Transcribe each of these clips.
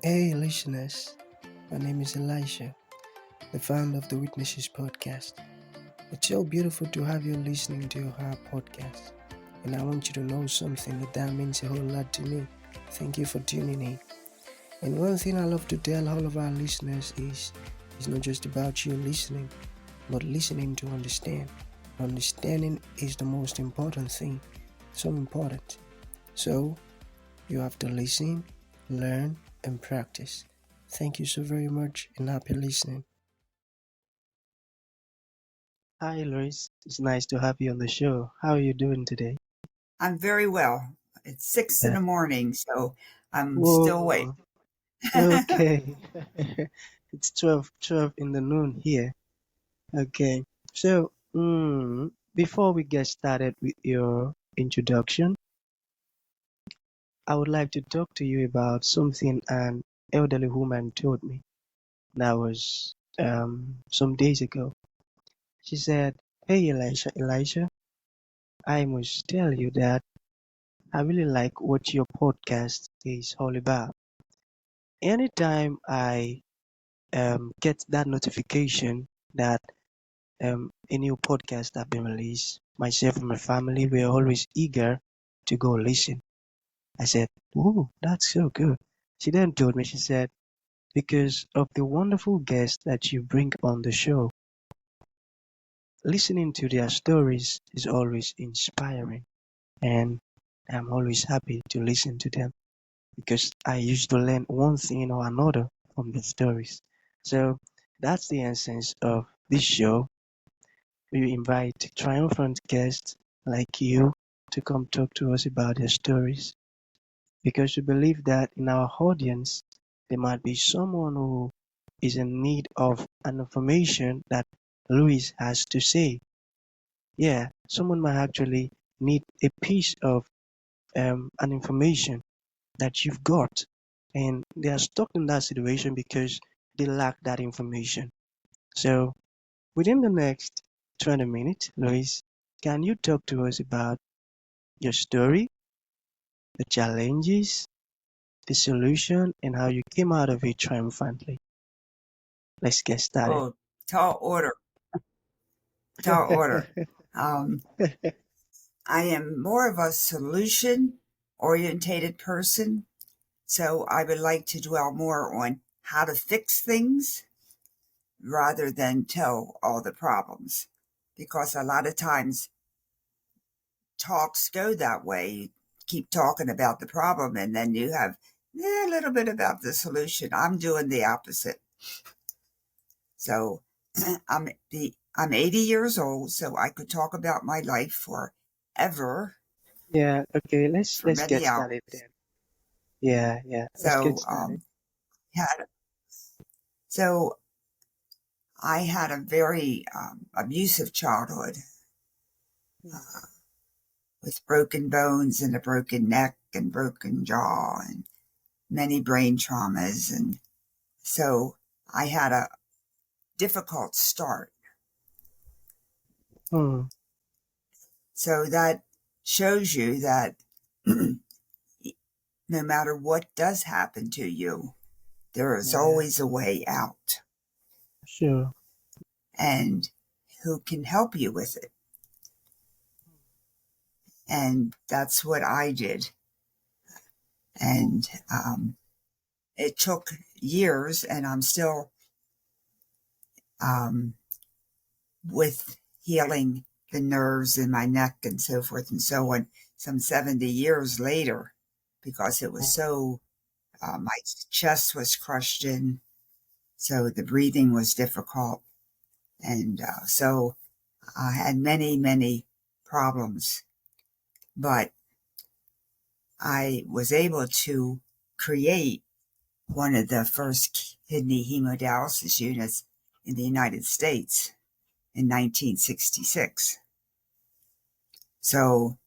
Hey, listeners. My name is Elisha, the founder of the Witnesses podcast. It's so beautiful to have you listening to our podcast. And I want you to know something that means a whole lot to me. Thank you for tuning in. And one thing I love to tell all of our listeners is it's not just about you listening, but listening to understand. Understanding is the most important thing. So important. So, you have to listen, learn, and practice. Thank you so very much and happy listening. Hi, Lois. It's nice to have you on the show. How are you doing today? I'm very well. It's 6 in Yeah. the morning, so I'm still awake. Whoa. Okay. It's 12 in the noon here. Okay. So, before we get started with your introduction, I would like to talk to you about something an elderly woman told me. That was some days ago. She said, "Hey, Elisha, I must tell you that I really like what your podcast is all about. Anytime I get that notification that a new podcast has been released, myself and my family, we're always eager to go listen." I said, "Oh, that's so good." She then told me, she said, "Because of the wonderful guests that you bring on the show, listening to their stories is always inspiring, and I'm always happy to listen to them, because I used to learn one thing or another from the stories." So that's the essence of this show. We invite triumphant guests like you to come talk to us about their stories, because we believe that in our audience there might be someone who is in need of an information that Louis has to say. Yeah, someone might actually need a piece of an information that you've got, and they are stuck in that situation because they lack that information. So within the next 20 minutes, Lois, can you talk to us about your story, the challenges, the solution, and how you came out of it triumphantly? Let's get started. Oh, tall order, tall order. Um, I am more of a solution orientated person, so I would like to dwell more on how to fix things rather than tell all the problems. Because a lot of times talks go that way. You keep talking about the problem and then you have a little bit about the solution. I'm doing the opposite. So I'm 80 years old, so I could talk about my life forever Yeah, okay, for let's get many started hours. then. Yeah, let's get So started. had so I had a very abusive childhood uh, with broken bones and a broken neck and broken jaw and many brain traumas, and so I had a difficult start. Hmm. So that shows you that no matter what does happen to you, there is Yeah, always a way out, sure. and who can help you with it. And that's what I did. And it took years, and I'm still um, with healing the nerves in my neck and so forth and so on, some 70 years later, because it was so, my chest was crushed in, so the breathing was difficult. And so I had many, many problems, but I was able to create one of the first kidney hemodialysis units in the United States in 1966. So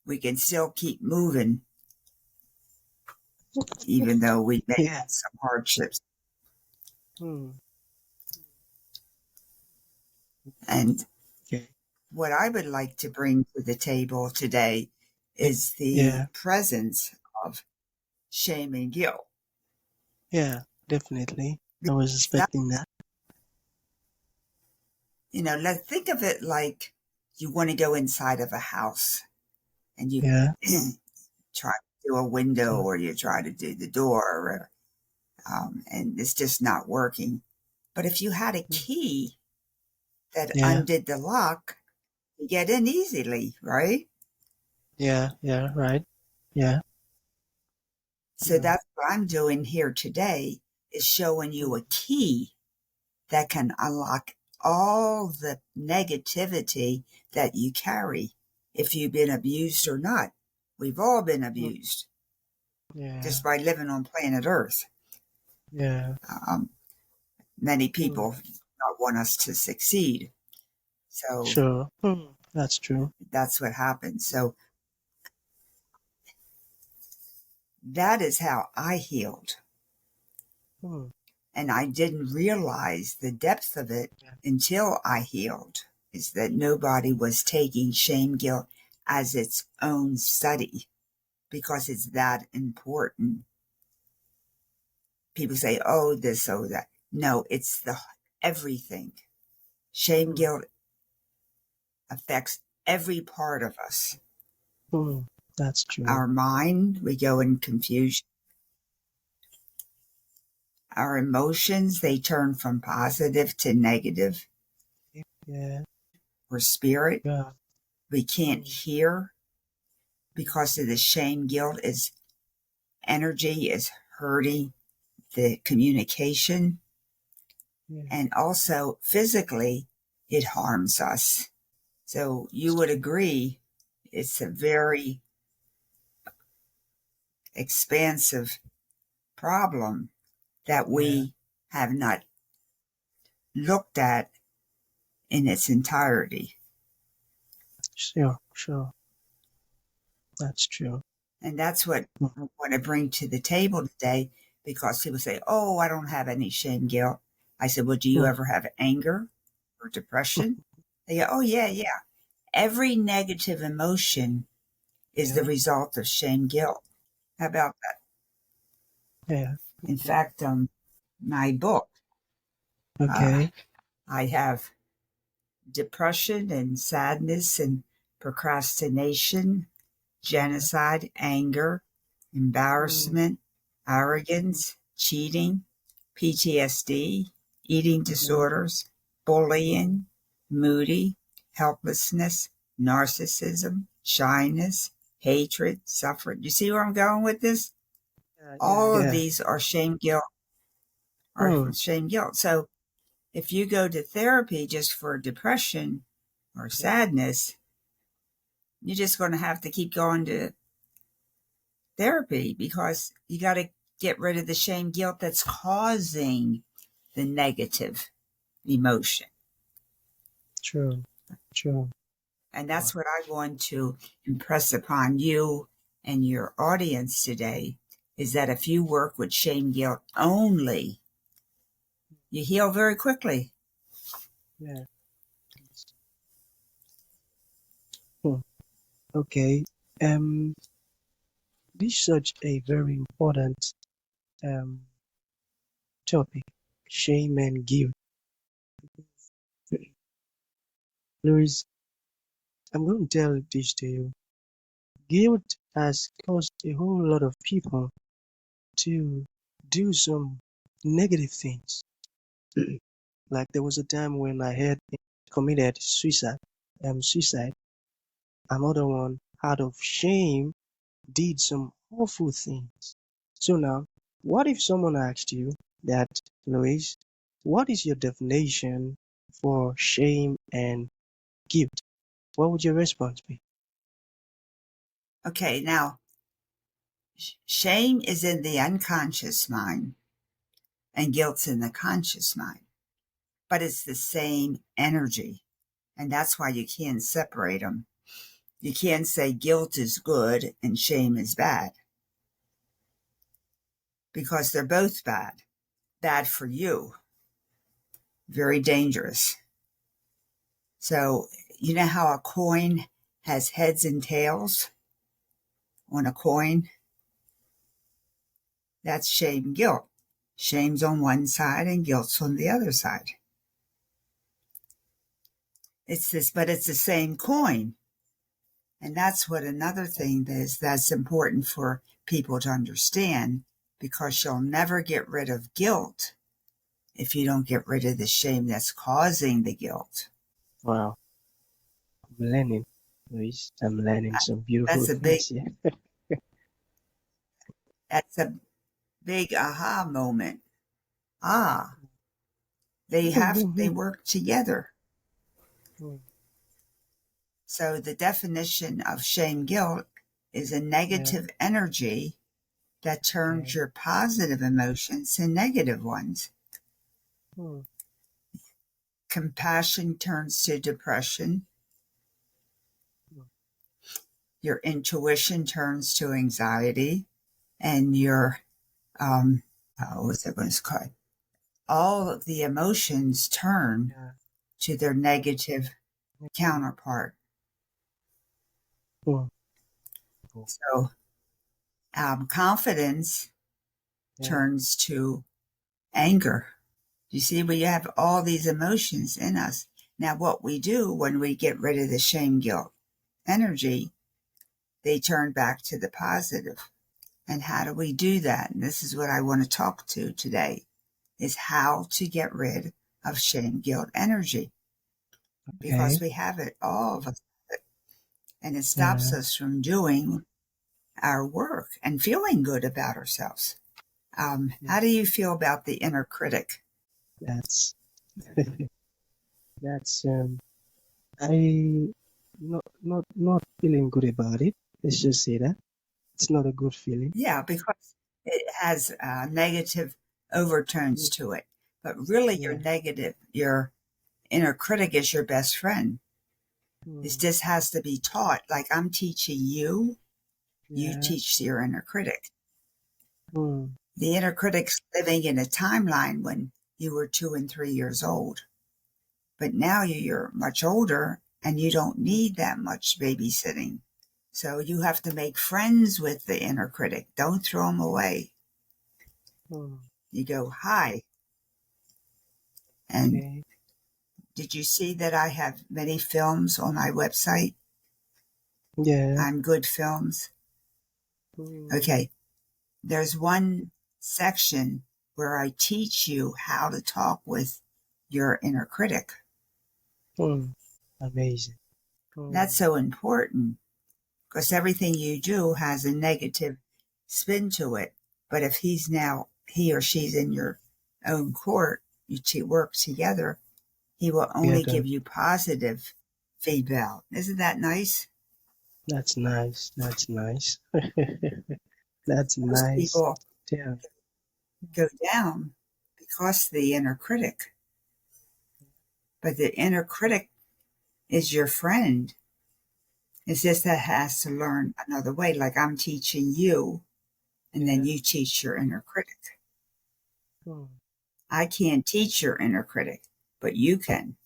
we can still keep moving, even though we may Yeah. have some hardships. Hmm. And Okay. what I would like to bring to the table today is the Yeah. presence of shame and guilt. Yeah, definitely. I was That, expecting that. let's think of it like you want to go inside of a house and you Yeah. try to do a window So, or you try to do the door, and it's just not working. But if you had a mm, key that yeah, undid the lock, you get in easily, right? yeah, yeah, right. Yeah. So Mm, that's what I'm doing here today is showing you mm, a key that can unlock all the negativity that you carry if you've been abused or not. We've all been mm, abused yeah, just by living on planet Earth. yeah. Um, Many Mm, people not want us to succeed. So sure. That's true. that's what happens. So that is how I healed. Mm, And I didn't realize the depth of it yeah, until I healed, is that nobody was taking shame guilt as its own study because it's that important. People say, oh, this, oh, that. No, it's the everything. Shame mm, guilt affects every part of us. mm, that's true. Our mind, we go in confusion. Our emotions, they turn from positive to negative. Yeah, Or spirit, yeah. we can't Mm, hear mm, because of the shame guilt is energy is hurting the communication, yeah, and also physically it harms us. So you it's would true. agree it's a very expansive problem that Yeah, we have not looked at in its entirety. sure, sure. That's true. And that's what Mm, I want to bring to the table today, because people say, oh, I don't have any shame guilt. I said, well, do you mm, ever have anger or depression? They go, oh, yeah, yeah. Every negative emotion is the yeah, result of shame guilt. How about that? yeah. In fact, my book, uh, Okay. I have depression and sadness and procrastination, Yeah. genocide, anger, Mm, embarrassment, arrogance, cheating, PTSD, eating yeah. disorders, Mm, bullying, moody, helplessness, narcissism, shyness, hatred, suffering. You see where I'm going with this? yeah, yeah, All of yeah. these are shame guilt, are Mm, from shame guilt. So if you go to therapy just for depression or yeah. sadness, you're just going to have to keep going to therapy because you got to get rid of the shame guilt that's causing the negative emotion. True, true. And Wow. that's what I want to impress upon you and your audience today, is that if you work with shame guilt only, you heal very quickly. Yeah. Hmm. Okay. Um, this is such a very important um topic, shame and guilt. Louis, I'm going to tell this to you. Guilt has caused a whole lot of people to do some negative things. Like there was a time when I had committed suicide. Suicide. Another one, out of shame, did some awful things. So now, what if someone asked you that, Louis, what is your definition for shame and guilt? What would your response be? Okay, now, shame is in the unconscious mind and guilt's in the conscious mind, but it's the same energy. And that's why you can't separate them. You can't say guilt is good and shame is bad, because they're both bad. Bad for you, very dangerous. So, you know how a coin has heads and tails on a coin? That's shame guilt. Shame's on one side and guilt's on the other side. But it's the same coin. And that's what another thing is that's important for people to understand, because you'll never get rid of guilt if you don't get rid of the shame that's causing the guilt. Wow. I'm learning, Luis. I'm learning some beautiful That's a big, things. Yeah. that's a big aha moment. Ah, they work together. So the definition of shame guilt is a negative energy that turns your positive emotions to negative ones. Compassion turns to depression. Your intuition turns to anxiety, and your what's it going to call? All of the emotions turn to their negative counterpart. So confidence turns to anger. You see, we have all these emotions in us. Now, what we do when we get rid of the shame guilt energy, they turn back to the positive. And how do we do that? And this is what I want to talk to today, is how to get rid of shame guilt energy. Because we have it, all of us, and it stops us from doing our work and feeling good about ourselves. How do you feel about the inner critic? That's I not feeling good about it. Let's just say that it's not a good feeling. Yeah, because it has negative overtones to it. But really, your inner critic is your best friend. It just has to be taught. Like I'm teaching you, you teach your inner critic. The inner critic's living in a timeline when you were 2 and 3 years old. But now you're much older and you don't need that much babysitting. So you have to make friends with the inner critic. Don't throw them away. You go, hi. And did you see that I have many films on my website? Yeah. I'm Good Films. Okay. There's one section where I teach you how to talk with your inner critic. Amazing. That's so important, because everything you do has a negative spin to it. But if he or she's in your own court, you two work together, he will only give you positive feedback. Isn't that nice? That's nice. That's nice. That's Most nice. people Yeah. go down because of the inner critic. But the inner critic is your friend. It's just that it has to learn another way. Like I'm teaching you, and then you teach your inner critic. I can't teach your inner critic, but you can.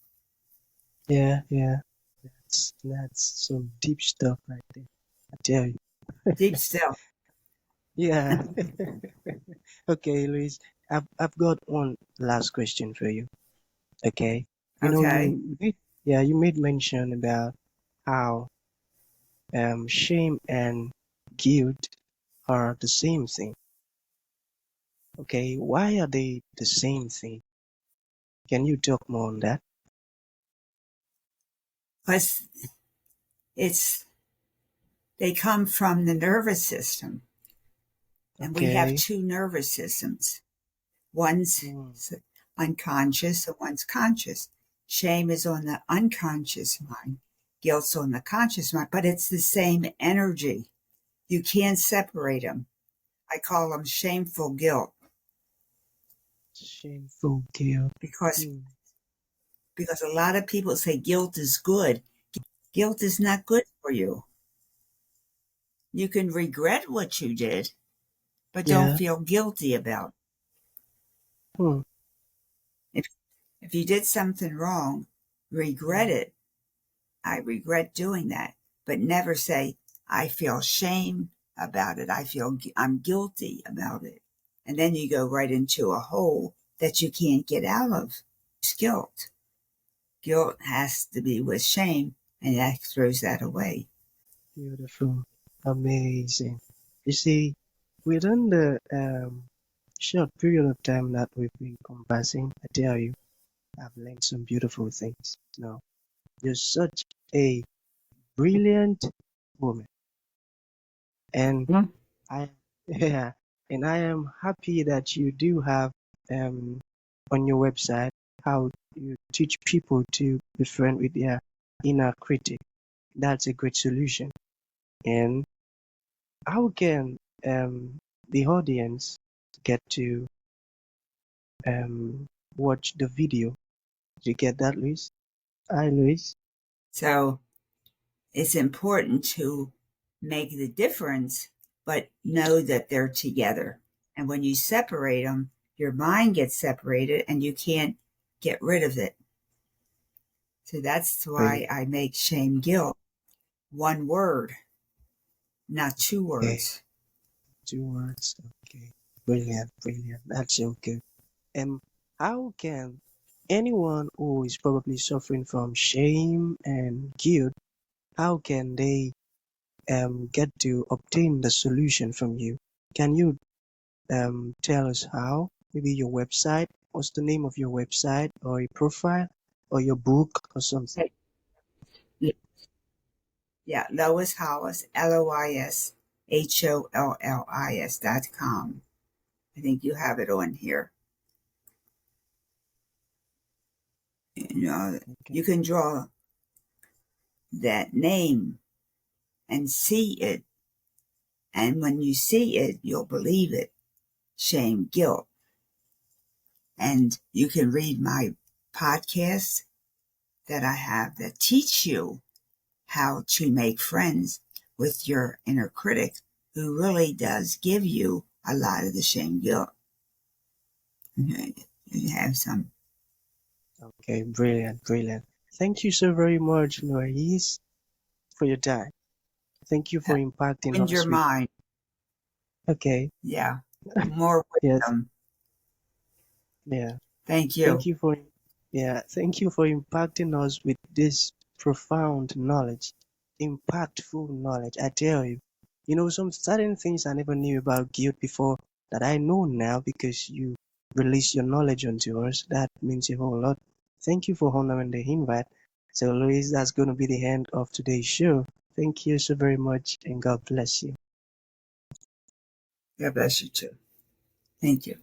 Yeah. That's some deep stuff right there. I tell you. Deep still. Yeah. Okay, Luis. I've got one last question for you. Okay. Okay. You made mention about how shame and guilt are the same thing. Okay, why are they the same thing? Can you talk more on that? Because they come from the nervous system. And we have two nervous systems. One's unconscious and one's conscious. Shame is on the unconscious mind. Guilt's on the conscious mind, but it's the same energy. You can't separate them. I call them shameful guilt. Shameful guilt. Because a lot of people say guilt is good. Guilt is not good for you. You can regret what you did, but don't feel guilty about it. If you did something wrong, regret it. I regret doing that, but never say, I feel shame about it. I'm guilty about it. and then you go right into a hole that you can't get out of. It's guilt. Guilt has to be with shame, and that throws that away. Beautiful. Amazing. You see, within the short period of time that we've been conversing, I tell you, I've learned some beautiful things. Now, you're such a brilliant woman, and I, yeah, and I am happy that you do have on your website how you teach people to be friend with their inner critic. That's a great solution. And how can the audience get to watch the video? Did you get that, Luis? Hi, Luis. So it's important to make the difference, but know that they're together. And when you separate them, your mind gets separated and you can't get rid of it. So that's why Brilliant. I make shame guilt one word, not two Okay, words. 2 words. Okay, brilliant, brilliant. That's so good. And how can anyone who is probably suffering from shame and guilt, how can they get to obtain the solution from you? Can you tell us how? Maybe your website. What's the name of your website or a profile or your book or something? Yeah, Lois Hollis, LoisHollis.com. I think you have it on here. You know, Okay. you can draw that name and see it. And when you see it, you'll believe it. Shame, guilt. And you can read my podcast that I have that teach you how to make friends with your inner critic, who really does give you a lot of the shame, guilt. You have some. Okay, brilliant, brilliant. Thank you so very much, Lois, for your time. Thank you for impacting In your us with. mind. Okay, Yeah. More yes, wisdom. yeah. Thank Thank you. you for, yeah, thank you for impacting us with this profound knowledge, impactful knowledge. I tell you, some certain things I never knew about guilt before that I know now because you release your knowledge onto us. That means a whole lot. Thank you for honoring the invite. So, Louise, that's going to be the end of today's show. Thank you so very much, and God bless you. God bless you too. Thank you.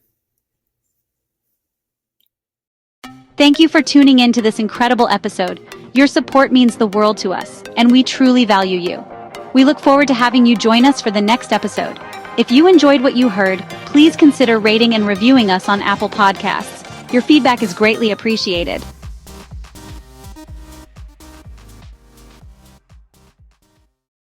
Thank you for tuning in to this incredible episode. Your support means the world to us, and we truly value you. We look forward to having you join us for the next episode. If you enjoyed what you heard, please consider rating and reviewing us on Apple Podcasts. Your feedback is greatly appreciated.